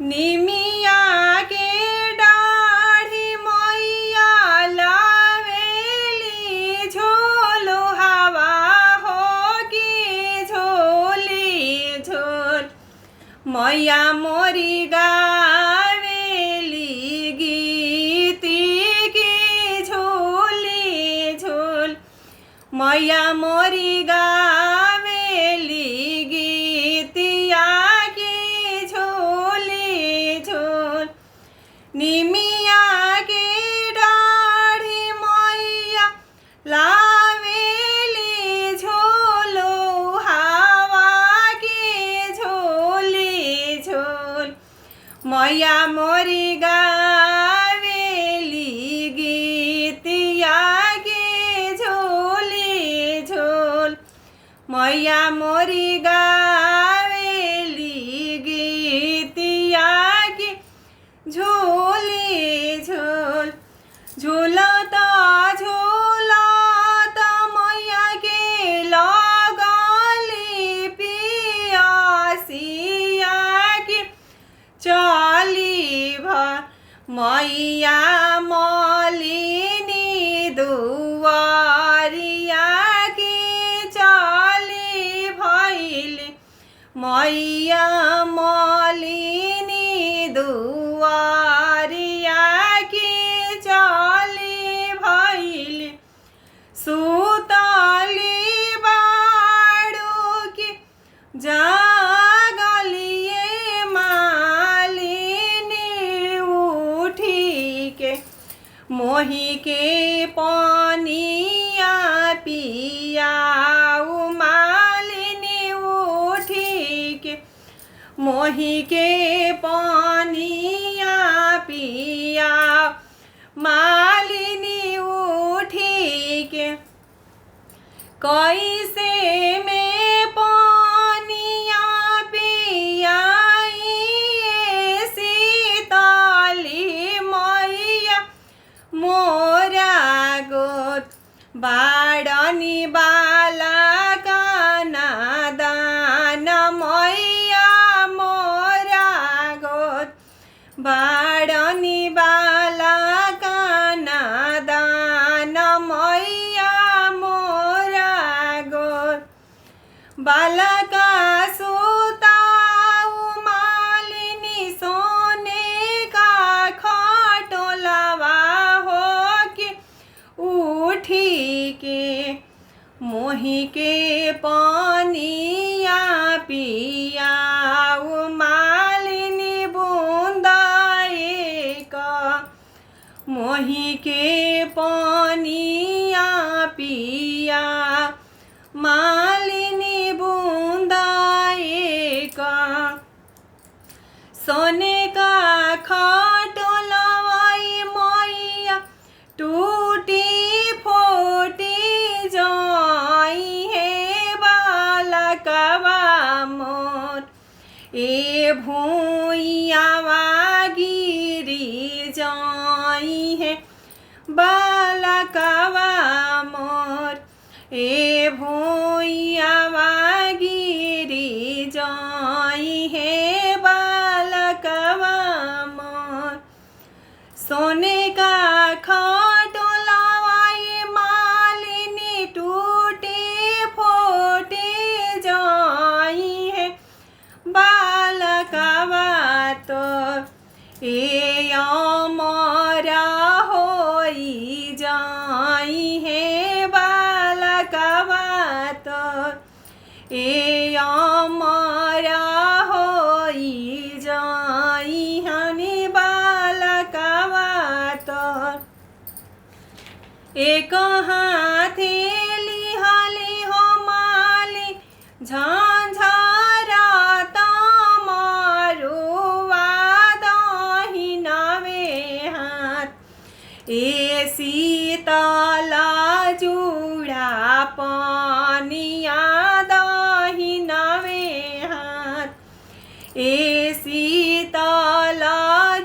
निमिया के डाढ़ी मैया लावेली झोलो हवा होगी झोली झोल मैया मोरी गावेली गीती की झोली झोल मैया मोरी गावेली गीतिया की झोली झोल निमिया के डाढ़ी मैया लावेली झोलो हवा की झोली झोल मैया मोरी गावेली गीतिया की झोली झोल मैया मोरी गावेली गीतिया की झोली झोल झूलता झूलता मैया के लगली पियासिया की चली भर मैया मलिनी दुआरिया की चली भैली मैया मलिनी दुआरिया की चली भैली सुतली बाड़ू की जागलिए मालिनी उठी के मोही के पानिया पियाऊ मालिनी उठी के मोही के पानिया पिया मालिनी उठी के कैसे में पानिया पियाई सीताली मैया मोरा गोद बाड़नी बाला का नादान मैया मोरा गोद बाड़नी बाला का नादान मैया मोरा गोद बालका सुताऊ मालिनी सोने का खटोलवा हो के उठी के मोही के पानिया पियाऊ मालिनी बूंदाए का मोही के पानिया पिया मालिनी बूंदाए का सोने का खटोलवाई मैया टूटी फोटी जाई है बालकवा मोर ए भूइयावा गिरी जाई है बालकवा मोर ए भूइयावा गिरी जाई है बालकवा मोर सोने का खटोलवाई मालिनी टूटी फोटी जाई है बालकवा तो ए अमरा होई जाई है बालकवा तो ए अमरा होई जाई हनी बालकवा तो एक हाथे लिहाली हो माली झांझरा तमारुआ दहिनावे हाथ ए शीतला जुड़ा पानिया दहिनावे हाथ ए शीतला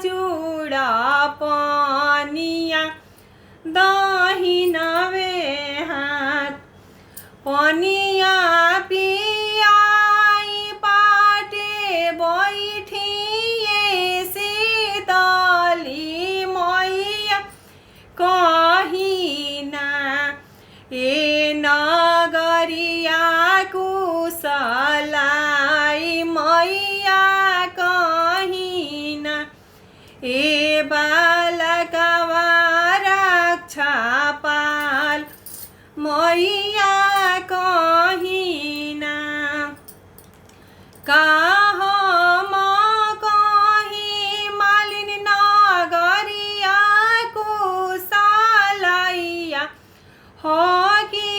जुड़ा पानिया दहिनावे हाथ पानिया पिया ए बालकवा रक्षा पाल मैया कहीं ना कहम कहीं मालिन नगरिया कुशलैया हो कि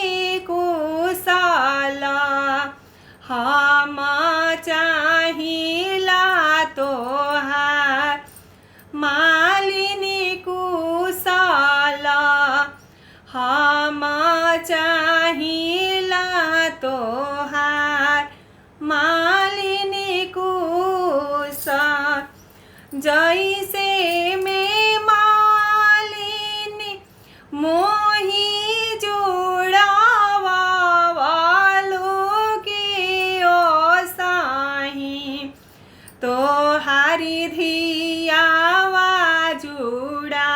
कुशल हम चाहिला तोहार मालिनी कुशल हम चाहिला तोहार मालिनी कुशल जैसे में मालिनी मोही जुड़ावालो के ओ साही तोहारी धियावा जुड़ा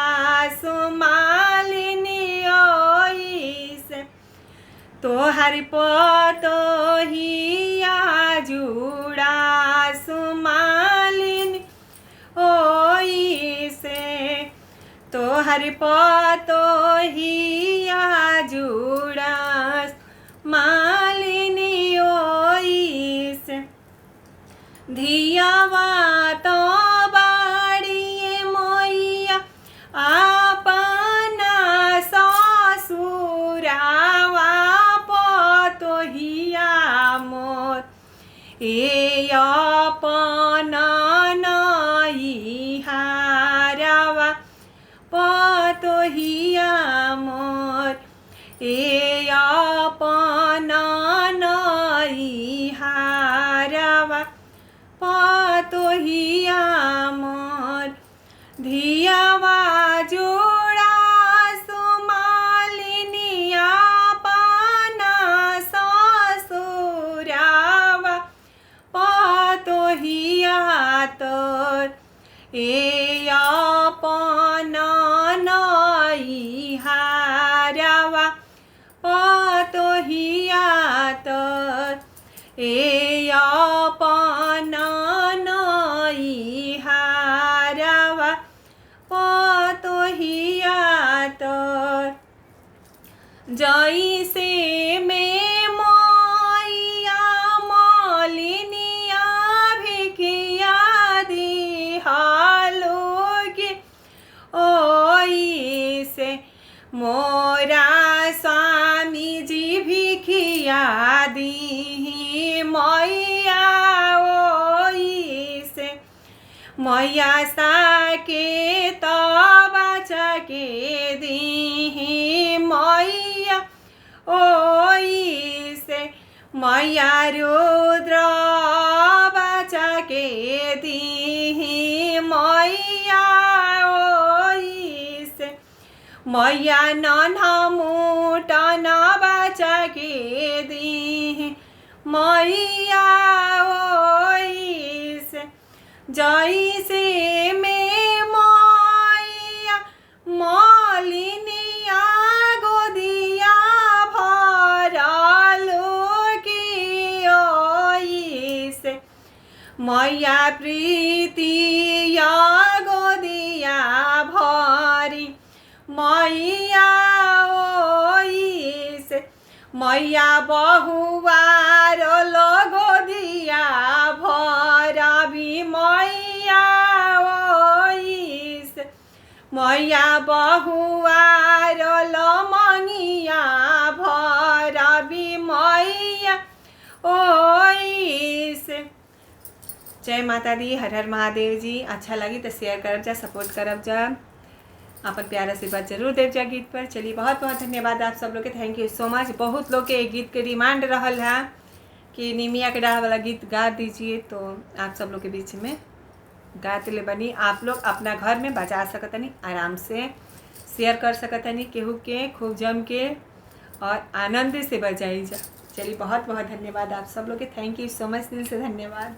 सुमालिनी ओइसे तोहारी पतोहिया जुड़ा सुमालिनी ओइसे तोहारी पतोहिया जुड़ा मालिनी ओइसे धियावा तो बाड़िए मैया अपना ससुरावा पतोहिया मोर ए अपना नैहारवा पतोहिया मोर ए अपना नैहारवा पतोहिया मोर धियावा जोड़ा सुमालिनी अपना ससुरावा पतोहिया तोर ए अपना नैहारवा पतोहिया तोर ए अपना नैहारवा पतोहिया तोर जैसे में मैया मालिनिया भिखिया दिहालोगे ओइसे मोरा स्वामी जी भिखिया दीही मैया ओइसे मैया साके बचा के दीही मैया ओइसे मैया रुद्र बचा के दीही मैया ओइसे मैया नन्हा मोटा न बचा के दीही मैया ओइसे जैसे में मैया मालिनिया गोदिया भरलो की ओइसे मैया प्रीतिया गोदिया भरी मैया ओइसे मैया बहुवार गोदिया भरबी मैया ओइसे मैया बहुवार मंगिया भरबी मैया ओइसे। जय माता दी, हर हर महादेव जी। अच्छा लगी तो शेयर करब जा, सपोर्ट करब जा, अपन प्यारा आशीर्वाद जरूर देव जा गीत पर। चलिए बहुत बहुत धन्यवाद आप सब लोग के, थैंक यू सो मच। बहुत लोग के गीत के डिमांड रहल है कि निमिया के डाल वाला गीत गा दीजिए, तो आप सब लोग के बीच में गाते ले बनी। आप लोग अपना घर में बजा सकतनी, आराम से शेयर कर सकतनी केहू के, खूब जम के और आनंद से बजाई जा। चलिए बहुत बहुत धन्यवाद आप सब लोग के, थैंक यू सो मच, दिल से धन्यवाद।